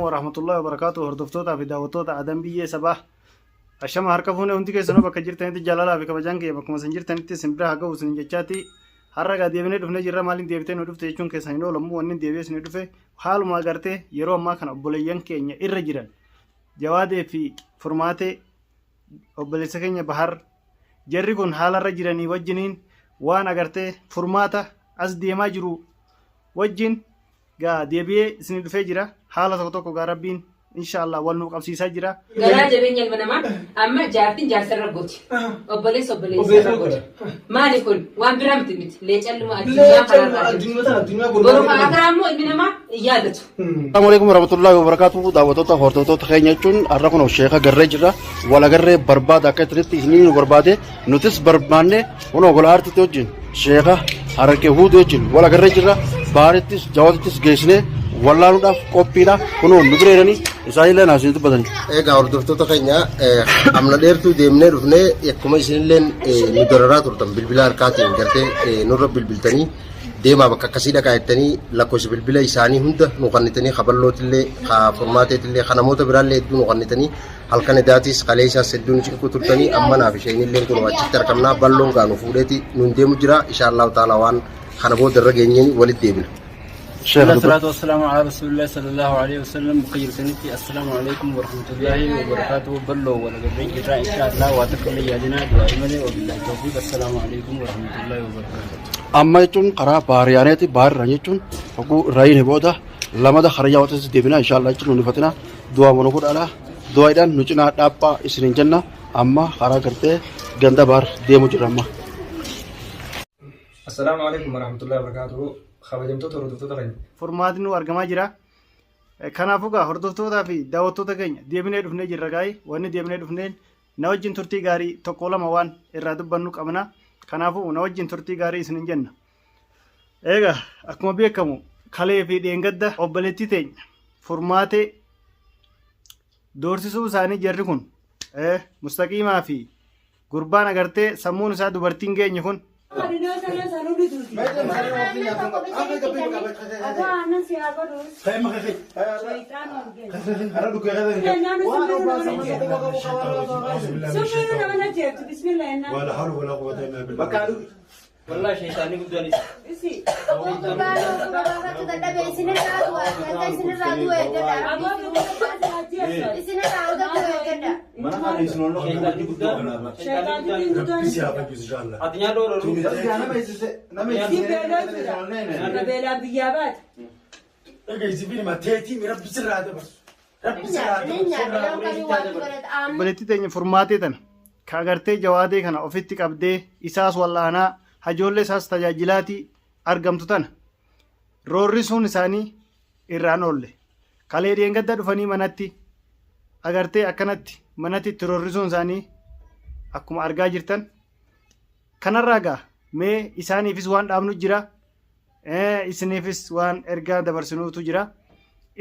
ورحمة الله وبركاته. هردفتوتا في دعوتوتا آدم بيه صباح الشمع هركفونه هندي كيسنو بك جرتين تي جلالا بك بجانك بك مسنجرتين تي سمبرا هكو سنجتشاتي harraga deebinee dhufnee jirra maaliin deebitee nu dhufte jechuun keessan hin oolamu wanni deebi'ee nu dhufe haaluma agartee yeroo ammaa kana obboleeyyan keenya irra jiran jawaadee fi furmaatee obboleessa keenya bahar jarri kun haalarra jiranii wajjiniin waan agartee furmaata as deemaa jiru wajjin gaa deebi'ee isin dhufee jira haala tokko tokko gaa rabbiin inshallah wal nu qabsiisaa jira. Garaa jabeenya ilma namaa amma jaartiin jaarsarra gooti. Obboleessa gooti. Maali kun waan biraa miti leecalluma addunyaa boruuf akrammoo ilmi namaa yaadatu. Assalamu alaikum warahmatullahi wabarakatuh. Daawwattoota hordoftoota keenya jechuun har'a kun sheeka garree jirra. Wala garree barbaada akka itti isiniin barbaade nutis barbaanne kunoo gola aartiitti wajjin sheeka harargee huuduu wajjin wala garree jirra. Baarittis jawaatittis geessinee wallaaluudhaaf qophiidha. Kunoo nu bireedhanii isaanillee naasinitti badanii. Egaa hordoftoota keenya amna dheertuu deemnee dhufnee akkuma isinillee nu dararaa turtan bilbila harkaatiin gartee nurra bilbiltanii deemaa bakka akkasii dhaqaayettanii lakkoofsa bilbila isaanii hunda nu qannitanii kaballootillee formaateetillee namoota biraallee hedduu nu qannitanii halkan edaatis qalee isaas hedduun ciqqu turtanii amma naaf isheenillee kun achitti argamnaa balloon gaanu fuudheeti nuun deemu jira inshaallahu ta'ala waan kana booda irra geenyeen walitti deebina. الصلاة والسلام على رسول الله صلى الله عليه وسلم. بخير سنتي السلام عليكم ورحمة الله وبركاته. بلوا ولا قبل إن شاء الله واتقوا يا جناد وأيمني وبالله التوفيق. السلام عليكم ورحمة الله وبركاته. أما يتون قرا بارياناتي بار رانيتون فقو راين بودا لما ده خرجا وتس ديبنا إن شاء الله يتون نفتنا دعاء منقول على دعاء إذا نجنا دابا إسرين جنة أما خرا كرته جندا بار ديمو جرامة. السلام عليكم ورحمة الله وبركاته. Kabajamtoota hordoftoota keenya. Furmaatni nu argamaa jira. Kanaafuu gaa hordoftootaa fi daawwattoota keenya deebinee dhufnee jirra gaa'ii wanni deebinee dhufneen na wajjin turtii gaarii tokko lama waan irraa dubbannu qabna. Kanaafuu na wajjin turtii gaarii isin jenna. Egaa akkuma beekamu kalee fi dheengadda obboleettii teenya furmaatee doorsisuu isaanii jarri kun mustaqiimaa fi gurbaan agartee sammuun isaa dubartiin geenye kun والله شيطاني قدامي obboleettii teenya furmaatee tana ka agartee jawaadee kana ofitti qabdee isaas wallaanaa hajoollee isaas tajaajilaati argamtu tana roorrisuun isaanii irraan oolle kalee dheengadda dhufanii manatti agartee akkanatti manatti itti roorrisuun isaanii akkuma argaa jirtan kanarraa gaa mee isaaniifis waan dhaabnu jira isiniifis waan ergaa dabarsinuutu jira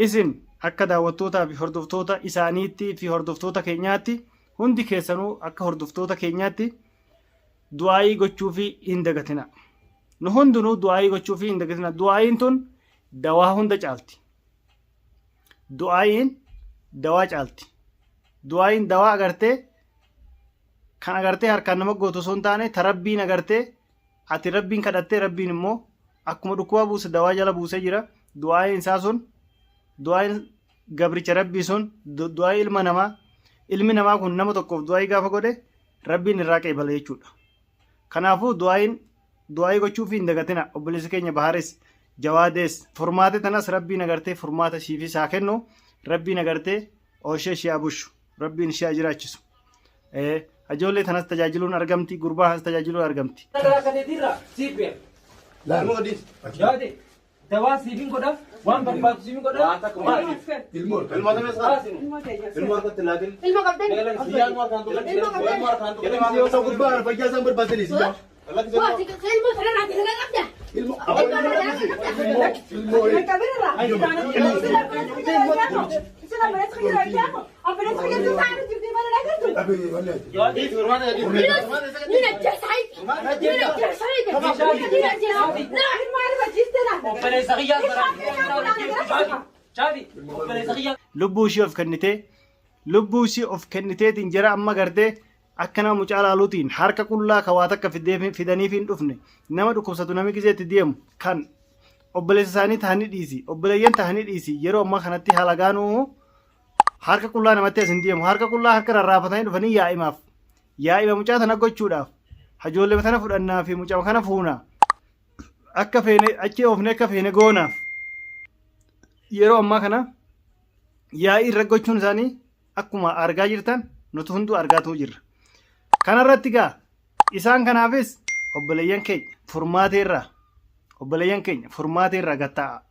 isin akka daawwattootaa fi hordoftoota isaaniitti fi hordoftoota keenyaatti hundi keessanuu akka hordoftoota keenyaatti du'aayii gochuufi hin dagatina. Nu hundinuu du'aayii gochuufi hin dagatina. Du'aayiin tun dawaa hunda caalti. Du'aayiin dawaa caalti. Du'aayiin dawaa agartee kan agartee harkaan nama gootu osoo hin taane ta rabbiin agartee ati rabbiin kadhattee rabbiin immoo akkuma dhukkuba buuse dawaa jala buusee jira. Du'aayiin isaa sun du'aayiin gabricha rabbii sun du'aayii ilmi namaa kun nama tokkoof du'aayii gaafa godhe rabbiin irraa qeebala jechuudha. Kanaafuu du'aayii gochuufi hin dagatina obboleessi keenya Baharis Jawaadees furmaate tanas rabbiin agartee furmaata siifis haa kennu rabbiin agartee ooshee ishee abushu rabbiin ishee jiraachisu. Hajoollee tanas tajaajiluun argamti gurbaa tajaajiluun argamti. Dawaa siifin godha waan barbaadu siifin godha ilmoo lubbuu ishii of kenniteetiin jara amma gartee akka nama mucaa laaluutiin harka qullaa kawaat akka fidaniif hin dhufne nama dhukkubsatu nami gizeetti deemu kan obboleessa isaanii tahanii dhiisi obboleeyyan tahanii dhiisi yeroo ammaa kanatti halagaanuu harka qullaa namatti as hin deemu harka qullaa harka rarraafatanii dhufanii yaa'ima mucaa tana gochuudhaaf hajoollee tana fudhannaa fi mucaa kana fuunaa akka feene achi oofne akka feene goonaaf yeroo ammaa kana yaa'ii irra gochuun isaanii akkuma argaa jirtan nuti hunduu argaatu jirra. Kanarratti gaa isaan kanaafis obboleeyyan keenya furmaateerraa gatta'a.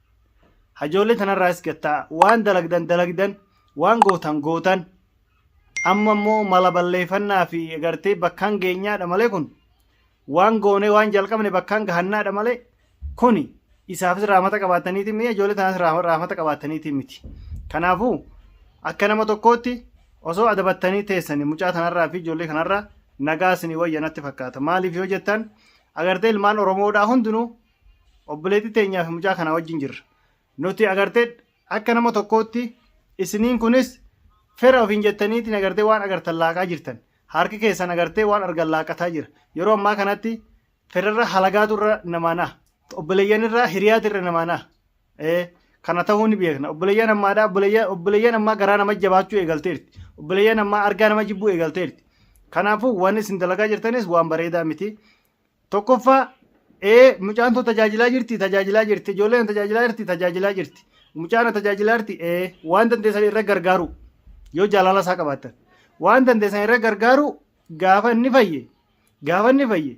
Hajoollee tanarraas gatta'a waan dalagdan waan gootan amma immoo mala balleeffannaa fi agartee bakkaan geenyaadha malee kun waan goonee waan jalqabne bakkaan gahannaadha malee kuni isaafis raamata qabaataniiti miti ijoollee tanaas raamata qabaataniiti miti. Kanaafuu akka nama tokkootti osoo adabattanii teessanii mucaa tanarraa fi ijoollee kanarraa nagaa isinii wayya natti fakkaata. Maaliif yoo jettan agartee ilmaan Oromoodhaa hundinuu obboleettii teenyaa fi mucaa kana wajjin jirra. Nuti agartee akka nama tokkootti isiniin kunis fera ofiin jettaniitiin agartee waan agartan laaqaa jirtan. Harki keessan agartee waan argan laaqataa jira. Yeroo ammaa kanatti ferarra halagaatu irra namaanaa. Obboleeyyan irraa hiriyaati irra namaanaa. Kana ta'uu ni beekna. Obboleeyyan ammaadhaa obboleeyyan ammaa garaa nama jabaachuu eegalteerti. Obboleeyyan ammaa argaa nama jibbuu eegalteerti. Kanaafuu waan isin dalagaa jirtanis waan bareedaa miti. Tokkoffaa mucaan tun tajaajilaa jirti ijoolleen tajaajilaa jirti mucaan tajaajilaa jirti waan dandeessan irra gargaaru yoo jaalala isaa qabaatan waan dandeessan irra gargaaru gaafa inni fayye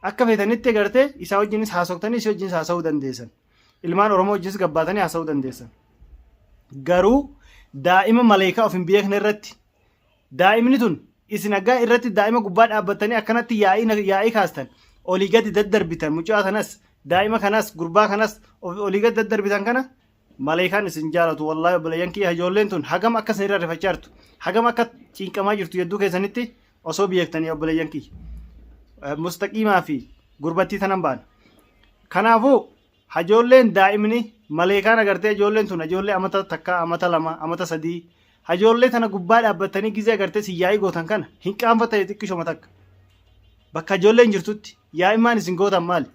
akka feetanitti agartee isaa wajjinis haasoftanii isii wajjinis haasa'uu dandeessan ilmaan Oromoo wajjinis gabbaatanii haasa'uu dandeessan garuu daa'ima maleekaa of hin beekne irratti daa'imni tun isin aggaa irratti daa'ima gubbaa dhaabbatanii akkanatti yaa'ii kaastan olii gadi daddarbitan mucaa kanas daa'ima kanas gurbaa kanas olii gadi daddarbitan kana maleekaan isin jaalatu wallaahi obboleeyyan kiyya ijoolleen tun hagam akka isin irra rifachaa jirtu hagam akka cinqamaa jirtu yedduu keessanitti osoo beektanii obboleeyyan kiyya mustaqiimaa fi gurbattii tanan ba'an. Kanaafuu hajoolleen daa'imni maleekaan agartee ijoolleen tun ijoollee amata takka amata lama amata sadii hajoollee tana gubbaa dhaabbatanii gizee agartee siyyaa'ii gootan kana hin qaanfatanii xiqqishoma takka. Bakka ijoolleen jirtutti yaa'immaan isin gootan maali?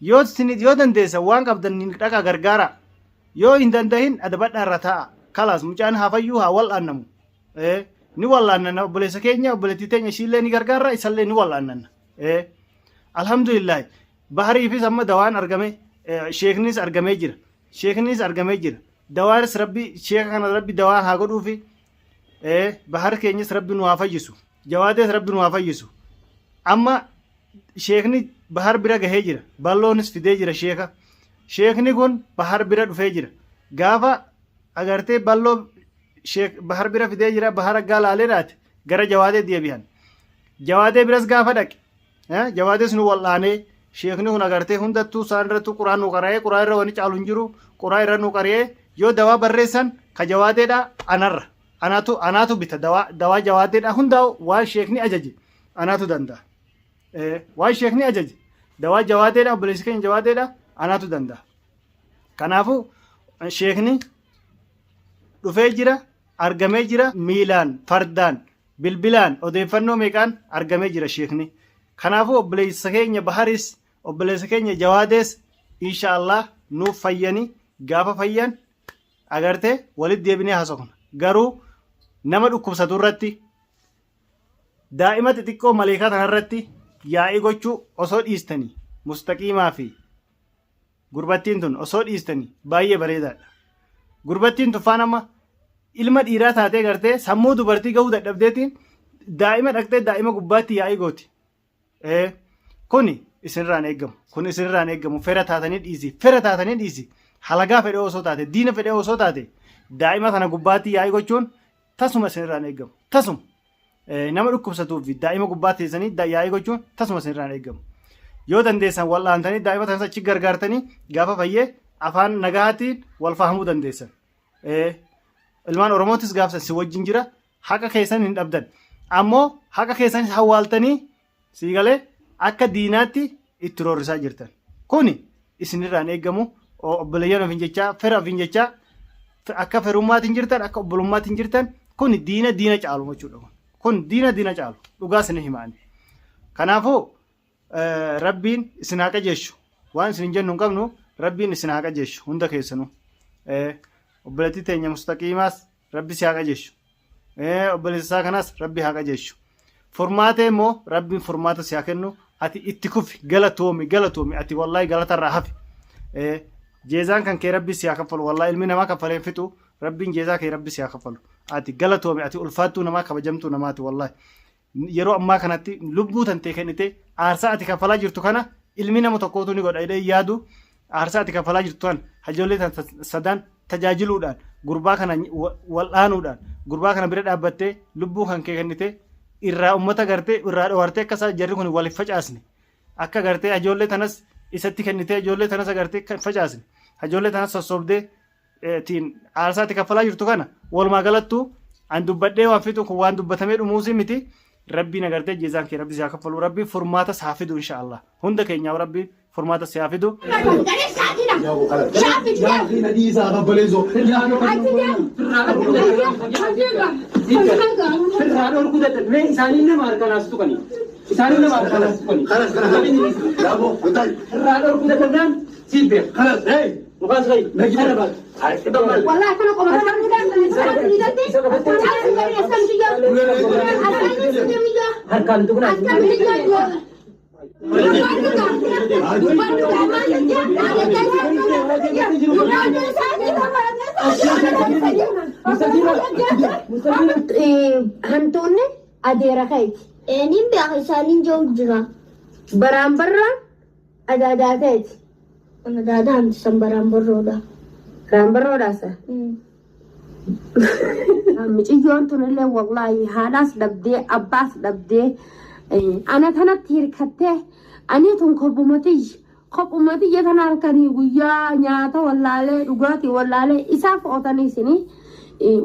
Yoo dandeessa waan qabdan dhaqa gargaara. Yoo hin dandahin adabadhaa irra taa'a. Kalaas mucaan hafayyuu haa wal'aannamu. Ni wal'aannanna obboleessa keenya obboleettii teenya ishiillee ni gargaarra isallee ni wal'aannanna. Alhamdulillah bahariifis amma dawaan argame sheeknis argamee jira. Dawaanis rabbi sheeka kana rabbi dawaan haa godhuufi bahar keenyas rabbi nu haa fayyisu. Jawaadees rabbi nu haa fayyisu. Amma sheekni bahar bira gahee jira balloonis fidee jira sheekni kun bahar bira dhufee jira gaafa agartee balloo bahar bira fidee jira bahar aggaa laaleedhaati gara jawaadee deebi'an jawaadee biras gaafa dhaqe jawaadees nu wal'aanee sheekni kun agartee hundattuu isaan irrattuu quraan nu qara'ee quraan irra wani caalu hin jiru quraan irra nu qara'ee yoo dawaa barreessan ka jawaadeedha anaatu bita dawaa jawaadeedha hundaa'u waan sheekni ajaje anaatu danda'a. Waan sheekni ajaje dawaa jawaadeedha obboleessi keenya jawaadeedha anaatu danda'a. Kanaafuu sheekni dhufee jira argamee jira miilaan fardaan bilbilaan odeeffannoo meeqaan argamee jira sheekni. Kanaafuu obboleessa keenya baharis obboleessa keenya jawaadees inshaallah nuuf fayyanii gaafa fayyan agartee walitti deebinee haasofna. Garuu nama dhukkubsatu irratti daa'ima xixiqqoo maleekaa tanarratti yaa'ii gochuu osoo dhiistanii mustaqiimaa fi gurbattiin tun osoo dhiistanii baay'ee bareedaadha. Gurbattiin tuffaan amma ilma dhiiraa taatee gartee sammuu dubartii gahuu dadhabdeetiin daa'ima dhaqxee daa'ima gubbaatti yaa'ii gooti. Kuni isinirraan eeggamu fera taatanii dhiisi halagaa fedhee osoo taate diina fedhee osoo taate daa'ima tana gubbaatti yaa'ii gochuun tasuma isinirraan eeggamu tasuma. Nama dhukkubsatuuf daa'ima gubbaatti teessanii yaa'ii gochuun tasuma isinirraan eeggamu. Yoo dandeessan wal'aantanii daa'ima tanas achi gargaartanii gaafa fayyee afaan nagaatiin wal fahamuu dandeessan. Ilmaan Oromootis gaafsan si wajjin jira haqa keessan hin dhabdan. Ammoo haqa keessan hawwaaltanii siigalee akka diinaatti itti roorrisaa jirtan. Kuni isinirraan eeggamu obboleeyyan ofiin jechaa fera ofiin jechaa akka ferummaatiin jirtan akka obbolummaatiin jirtan kun diina caalu jechuudha. Kun diina caalu dhugaa isin himaani. Kanaafuu rabbiin isin haa qajeeshu waan isin jennu hin qabnu rabbiin isin haa qajeeshu hunda keessanuu. Obboleettii teenya mustaqiimaas rabbi si haa qajeeshu. Obboleessa isaa kanaas rabbi haa qajeeshu. Furmaata immoo rabbiin furmaata si haa kennu ati itti kufi galatoomi ati wallaahi galatarraa hafi. Jeezaan kan kee rabbi si haa kaffalu wallaahi ilmi namaa kaffalee fixu rabbiin jeezaa kee rabbi si haa kaffalu. Ati galatoomi ati ulfaattuu namaa kabajamtuu namaati wallaahi. Yeroo ammaa kanatti lubbuu tantee kennite aarsaa ati kaffalaa jirtu kana ilmi nama tokkootu ni godha jedhee yaadu aarsaa ati kaffalaa jirtu kan hajoollee sadan tajaajiluudhaan gurbaa kana wal'aanuudhaan gurbaa kana bira dhaabbattee lubbuu kan kee kennite irraa ummata gartee irraa dhawartee akka isaa jarri kun waliif facaasne akka gartee hajoollee tanas isatti kennitee hajoollee tanas agartee facaasne hajoollee tanas sossobdee aarsaa ati kaffalaa jirtu kana walumaa galattuu an dubbadhee waan fixu kun waan dubbatamee dhumuusi miti. Rabbiin agartee jeezaan kee rabbi si haa kaffalu rabbiin furmaata si haa fidu inshaallah hunda keenyaaf rabbiin furmaata si haa fidu. Hantuunni adeera kayti. Eenyuun beeka isaaniin jiru jira. Baraan barraan adaadaa kayti. Adaadaa hamtisan baraan barroodha. Baraan barroodhaasa. Miciyyoon tunillee wallaahi haadhaas dhabdee abbaas dhabdee ana tanatti hirkattee ani tun kophumatiyya tana halkanii guyyaa nyaata wallaalee dhugaatii wallaalee isaaf ootanii isinii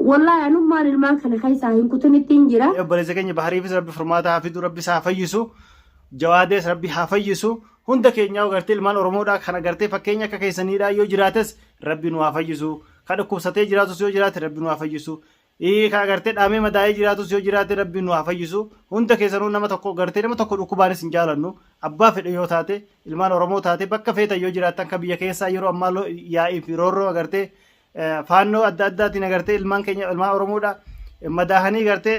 wallaahi anummaan ilmaan kana keessaa hin kutunittiin jira. Obboleessa keenya bahariifis rabbi furmaata haa fidu rabbi haa fayyisu jawaadees rabbi haa fayyisu hunda keenyaa agartee ilmaan oromoodhaa kan agartee fakkeenya akka keessaniidhaa yoo jiraates rabbi nu haa fayyisu kan dhukkubsatee jiraatus yoo jiraate rabbi nu haa fayyisu. Kan agartee dhaamee madaa'ee jiraatus yoo jiraate rabbi nu haa fayyisu hunda keessanuu nama tokko agartee nama tokko dhukkubaanis hin jaalannu abbaa fedhe yoo taate ilmaan oromoo taate bakka feetan yoo jiraattan kan biyya keessaa yeroo ammaa yaa'ii fi roorroo agartee faannoo adda addaatiin agartee ilmaan keenya ilmaan oromoodha madaahanii agartee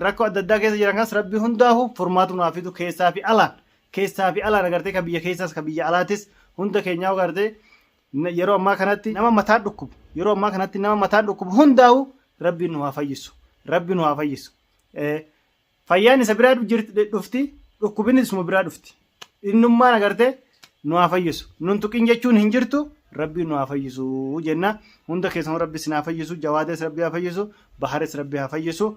rakkoo adda addaa keessa jiran kanas rabbi hundaahu furmaatu nu haa fidu keessaa fi alaan agartee kan biyya keessaas kan biyya alaatis hunda keenyaa agartee yeroo ammaa kanatti nama mataan dhukkubu hundaahu rabbi nu haa fayyisu. Fayyaan isa biraa dhufti dhukkubinni isuma biraa dhufti. Innummaan agartee nu haa fayyisu. Nun tuqin jechuun hin jirtu rabbi nu haa fayyisu jenna. Hunda keessanuu rabbi si haa fayyisu. Jawaadees rabbi haa fayyisu. Baharees rabbi haa fayyisu.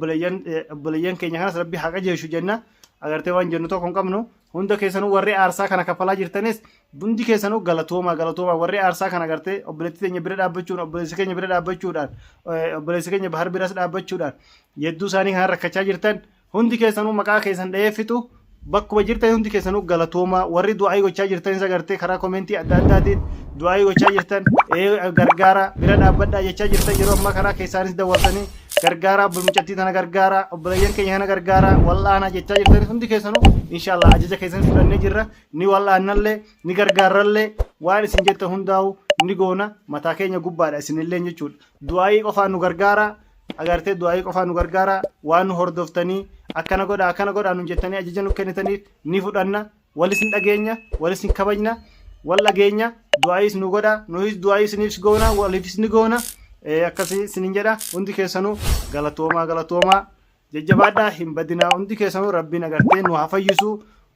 Obboleeyyan keenya kanas rabbi haa qajeeshu jenna. Agartee waan jennu tokko hin qabnu. Hunda keessanuu warri aarsaa kana kaffalaa jirtanis hundi keessanuu galatooma warri aarsaa kana agartee obboleettii keenya bira dhaabbachuudhaan obboleessi keenya bira dhaabbachuudhaan obboleessi keenya bahar biras dhaabbachuudhaan yedduu isaanii kana rakkachaa jirtan hundi keessanuu maqaa keessan dhahee fixu bakkuma jirtan hundi keessanuu galatooma warri du'aayii gochaa jirtanis agartee karaa koomentii adda addaatiin du'aayii gochaa jirtan gargaara bira dhaabbadhaa jechaa jirtan yeroo ammaa karaa keessaanis daawwatanii gargaara bulmucattii tana gargaara obboleeyyan keenya kana gargaara wal'aana jechaa jirtanis hundi keessanuu inshallah ajaja keessan fudhannee jirra ni wal'aannallee ni gargaarrallee waan isin jettan hundaa'u ni goona mataa keenya gubbaadha isinillee jechuudha du'aayii qofaan nu gargaara agartee du'aayii qofaan nu gargaara waan nu hordoftanii akkana godhaa nu jettanii ajaja nu kennitaniif ni fudhanna walis hin dhageenya walis hin kabajna wal dhageenya du'aayiis nu godha nuhis du'aayii isiniif goona waliifis ni goona akkasii isinin jedha hundi keessanuu galatoomaa jajjabaadhaa hin badinaa hundi keessanuu rabbiin agartee nu haa fayyisu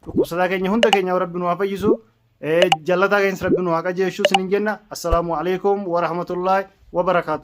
dhukkubsataa keenya hunda keenya rabbi nu haa fayyisu jallataa keenyas rabbi nu haa qajeeshu isinin jenna assalaamu alaikum wa rahmatullaahi wa barakaatu.